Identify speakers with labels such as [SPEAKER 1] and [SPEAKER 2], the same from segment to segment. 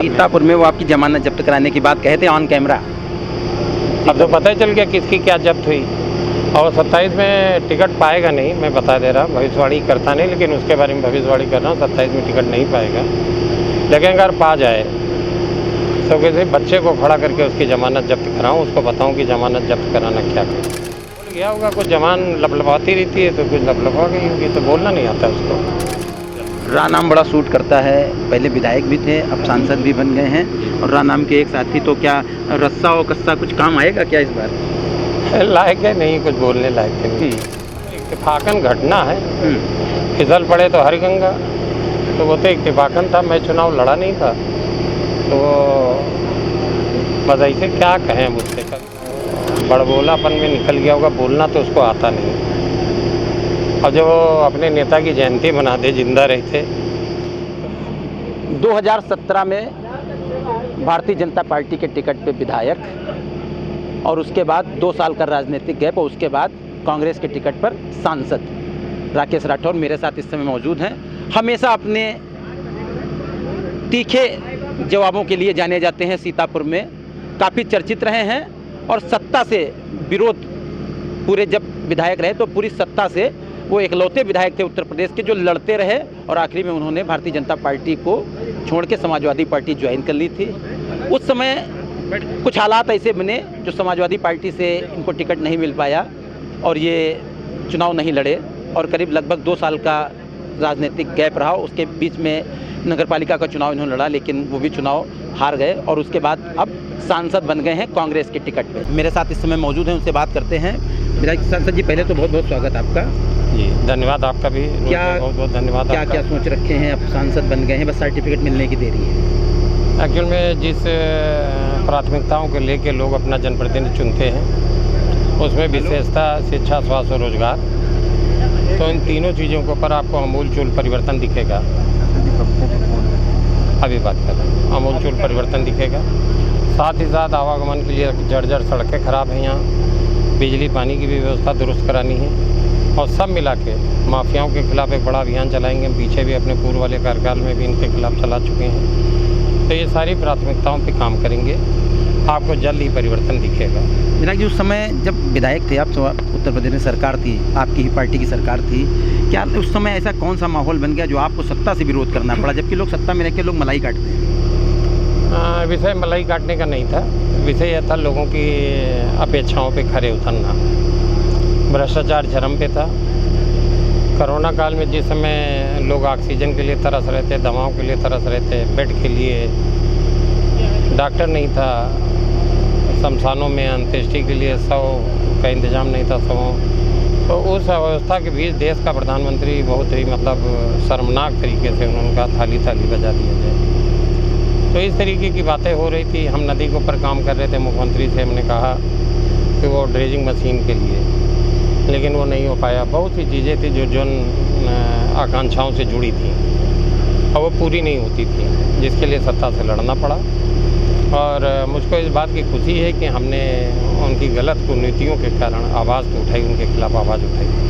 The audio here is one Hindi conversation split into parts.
[SPEAKER 1] सीतापुर में वो आपकी जमानत जब्त कराने की बात कहे थे ऑन कैमरा।
[SPEAKER 2] अब तो पता ही चल गया किसकी क्या जब्त हुई। और 27 में टिकट पाएगा नहीं, मैं बता दे रहा, भविष्यवाणी करता नहीं, लेकिन उसके बारे में भविष्यवाणी कर रहा हूँ। 27 में टिकट नहीं पाएगा, लेकिन अगर पा जाए तो किसी बच्चे को खड़ा करके उसकी जमानत जब्त कराऊँ, उसको बताऊँ कि जमानत जब्त कराना क्या है। बोल गया होगा, कुछ जमान लपलपाती रहती है तो कुछ लपलपा गई होगी, तो बोलना नहीं आता उसको।
[SPEAKER 1] रा नाम बड़ा सूट करता है, पहले विधायक भी थे, अब सांसद भी बन गए हैं, और रा नाम के एक साथी, तो क्या रस्सा और कस्सा कुछ काम आएगा क्या इस बार?
[SPEAKER 2] लायक है नहीं, कुछ बोलने लायक है नहीं। इत्तेफाकन घटना है, फिसल पड़े तो हर गंगा, तो वो तो इत्तेफाकन था। मैं चुनाव लड़ा नहीं था, तो बस ऐसे क्या कहें मुझसे, बड़बोलापन में निकल गया होगा। बोलना तो उसको आता नहीं। और जो अपने नेता की जयंती मना दे, जिंदा रहते।
[SPEAKER 1] 2017 में भारतीय जनता पार्टी के टिकट पे विधायक, और उसके बाद 2 साल का राजनीतिक गैप, और उसके बाद कांग्रेस के टिकट पर सांसद राकेश राठौर मेरे साथ इस समय मौजूद हैं। हमेशा अपने तीखे जवाबों के लिए जाने जाते हैं, सीतापुर में काफ़ी चर्चित रहे हैं, और सत्ता से विरोध, पूरे जब विधायक रहे तो पूरी सत्ता से वो इकलौते विधायक थे उत्तर प्रदेश के जो लड़ते रहे, और आखिरी में उन्होंने भारतीय जनता पार्टी को छोड़ के समाजवादी पार्टी ज्वाइन कर ली थी। उस समय कुछ हालात ऐसे बने जो समाजवादी पार्टी से इनको टिकट नहीं मिल पाया, और ये चुनाव नहीं लड़े, और करीब लगभग 2 साल का राजनीतिक गैप रहा। उसके बीच में नगरपालिका का चुनाव इन्होंने लड़ा, लेकिन वो भी चुनाव हार गए, और उसके बाद अब सांसद बन गए हैं कांग्रेस के टिकट पे। मेरे साथ इस समय मौजूद हैं, उनसे बात करते हैं। विधायक सांसद जी, पहले तो बहुत बहुत स्वागत आपका।
[SPEAKER 2] जी धन्यवाद, आपका भी
[SPEAKER 1] क्या
[SPEAKER 2] बहुत बहुत धन्यवाद।
[SPEAKER 1] क्या क्या सोच रखे हैं? अब सांसद बन गए हैं, बस सर्टिफिकेट मिलने की देरी है।
[SPEAKER 2] एक्चुअल में जिस प्राथमिकताओं को लेके लोग अपना जनप्रतिनिधि चुनते हैं, उसमें विशेषता शिक्षा, स्वास्थ्य और रोजगार, तो इन तीनों चीज़ों के ऊपर आपको अमूलचूल परिवर्तन दिखेगा। अभी बात कर रहे हैं, अमूलचूल परिवर्तन दिखेगा। साथ ही साथ आवागमन के लिए जर्जर सड़कें खराब हैं, यहाँ बिजली पानी की भी व्यवस्था दुरुस्त करानी है, और सब मिला के माफियाओं के खिलाफ एक बड़ा अभियान चलाएंगे। हम पीछे भी अपने पूर्व वाले कार्यकाल में भी इनके खिलाफ चला चुके हैं, तो ये सारी प्राथमिकताओं पे काम करेंगे, आपको जल्द ही परिवर्तन दिखेगा।
[SPEAKER 1] विधायक जी, उस समय जब विधायक थे आप, तो उत्तर प्रदेश में सरकार थी, आपकी ही पार्टी की सरकार थी, क्या उस समय ऐसा कौन सा माहौल बन गया जो आपको सत्ता से विरोध करना पड़ा, जबकि लोग सत्ता में रह के लोग मलाई काटते हैं?
[SPEAKER 2] विषय मलाई काटने का नहीं था, विषय यह था लोगों की अपेक्षाओं पे खरे उतरना। भ्रष्टाचार चरम पे था। कोरोना काल में जिस समय लोग ऑक्सीजन के लिए तरस रहे थे, दवाओं के लिए तरस रहे थे, बेड के लिए, डॉक्टर नहीं था, शमशानों में अंत्येष्टि के लिए 100 का इंतजाम नहीं था, 100। तो उस अवस्था के बीच देश का प्रधानमंत्री बहुत ही शर्मनाक तरीके से उन्होंने कहा थाली थाली बजा दिया जाए। तो इस तरीके की बातें हो रही थी। हम नदी के ऊपर काम कर रहे थे, मुख्यमंत्री से हमने कहा कि वो ड्रेजिंग मशीन के लिए, लेकिन वो नहीं हो पाया। बहुत सी चीज़ें थी जो आकांक्षाओं से जुड़ी थी, और वो पूरी नहीं होती थी, जिसके लिए सत्ता से लड़ना पड़ा। और मुझको इस बात की खुशी है कि हमने उनकी गलत कुनीतियों के कारण आवाज़ तो उठाई, उनके खिलाफ आवाज़ उठाई।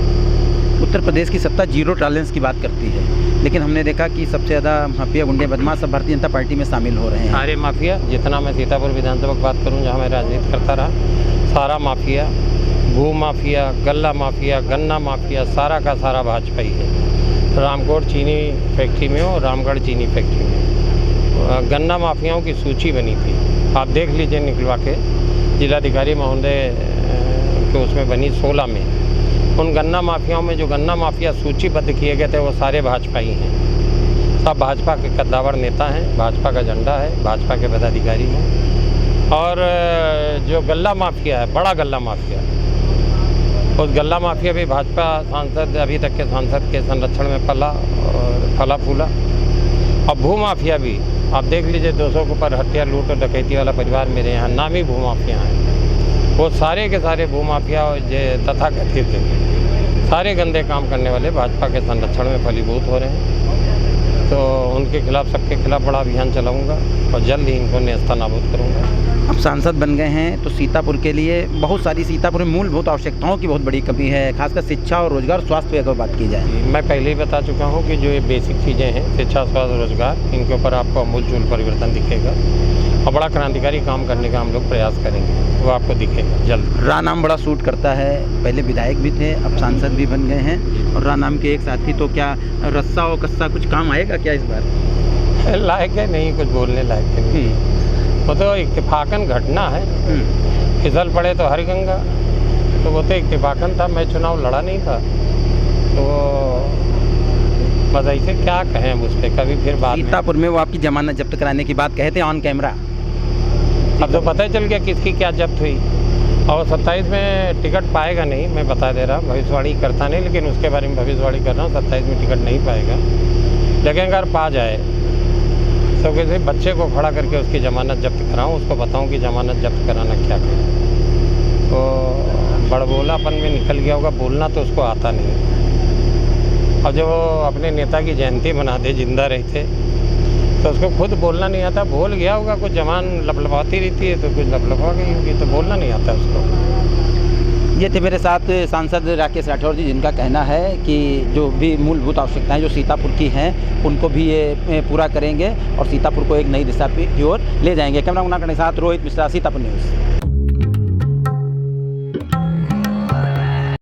[SPEAKER 1] उत्तर प्रदेश की सत्ता जीरो टॉलरेंस की बात करती है, लेकिन हमने देखा कि सबसे ज़्यादा माफिया, गुंडे, बदमाश सब भारतीय जनता पार्टी में शामिल हो रहे हैं।
[SPEAKER 2] सारे माफिया, जितना मैं सीतापुर विधानसभा की बात करूँ, जहाँ मैं राजनीति करता रहा, सारा माफिया, भू माफिया, गल्ला माफिया, गन्ना माफिया, सारा का सारा भाजपा ही है। रामकोट चीनी फैक्ट्री में और रामगढ़ चीनी फैक्ट्री में गन्ना माफियाओं की सूची बनी थी, आप देख लीजिए निकलवा के, जिलाधिकारी महोदय के उसमें बनी 16 में। उन गन्ना माफियाओं में जो गन्ना माफिया सूचीबद्ध किए गए थे, वो सारे भाजपा ही हैं। सब भाजपा के कद्दावर नेता हैं, भाजपा का झंडा है, भाजपा के पदाधिकारी हैं। और जो गल्ला माफिया है, बड़ा गल्ला माफिया, उस गल्ला माफिया भी भाजपा सांसद, अभी तक के सांसद के संरक्षण में फला फूला। और भू माफिया भी आप देख लीजिए, 200 के ऊपर हत्या, लूट और डकैती वाला परिवार मेरे यहाँ नामी भू माफिया हैं। वो सारे के सारे भू माफिया तथा कथित सारे गंदे काम करने वाले भाजपा के संरक्षण में फलीभूत हो रहे हैं। तो उनके खिलाफ, सबके खिलाफ बड़ा अभियान चलाऊँगा, और जल्द ही इनको नेस्तनाबूद करूँगा।
[SPEAKER 1] अब सांसद बन गए हैं तो सीतापुर के लिए बहुत सारी सीतापुर में मूलभूत आवश्यकताओं की बहुत बड़ी कमी है, खासकर शिक्षा और रोजगार स्वास्थ्य की अगर बात की जाए।
[SPEAKER 2] मैं पहले ही बता चुका हूँ कि जो ये बेसिक चीज़ें हैं, शिक्षा, स्वास्थ्य, रोजगार, इनके ऊपर आपको अमूलचूल परिवर्तन दिखेगा और बड़ा क्रांतिकारी काम करने का हम लोग प्रयास करेंगे, वो आपको दिखेगा जल्द।
[SPEAKER 1] रा नाम बड़ा सूट करता है, पहले विधायक भी थे, अब सांसद भी बन गए हैं और रा नाम के एक साथी, तो क्या रस्सा और कस्सा कुछ काम आएगा क्या इस बार?
[SPEAKER 2] लायक है नहीं, कुछ बोलने लायक है नहीं। वो तो इत्तेफाकन घटना है, फिसल पड़े तो हर गंगा, तो वो तो इत्तेफाकन था, मैं चुनाव लड़ा नहीं था, तो बस ऐसे क्या कहें उस पर, कभी फिर बात।
[SPEAKER 1] सीतापुर में वो आपकी जमानत जब्त कराने की बात कहे थे ऑन कैमरा,
[SPEAKER 2] अब तो पता ही चल गया किसकी क्या जब्त हुई, और 27 में टिकट पाएगा नहीं, मैं बता दे रहा, भविष्यवाणी करता नहीं, लेकिन उसके बारे में भविष्यवाणी कर रहा हूँ, 27 में टिकट नहीं पाएगा। लेकिन अगर पा जाए तो किसी बच्चे को खड़ा करके उसकी ज़मानत जब्त कराऊं, उसको बताऊं कि ज़मानत जब्त कराना क्या है। तो बड़बोलापन में निकल गया होगा, बोलना तो उसको आता नहीं। और जब वो अपने नेता की जयंती मना दे जिंदा रहते, तो उसको खुद बोलना नहीं आता, भूल गया होगा, कुछ जबान लपलपाती रहती है तो कुछ लपलपा गई होगी, तो बोलना नहीं आता उसको।
[SPEAKER 1] ये थे मेरे साथ सांसद राकेश राठौर जी, जिनका कहना है कि जो भी मूलभूत आवश्यकताएं जो सीतापुर की हैं उनको भी ये पूरा करेंगे और सीतापुर को एक नई दिशा की ओर ले जाएंगे। कैमरा के साथ रोहित मिश्रा, सीतापुर न्यूज़।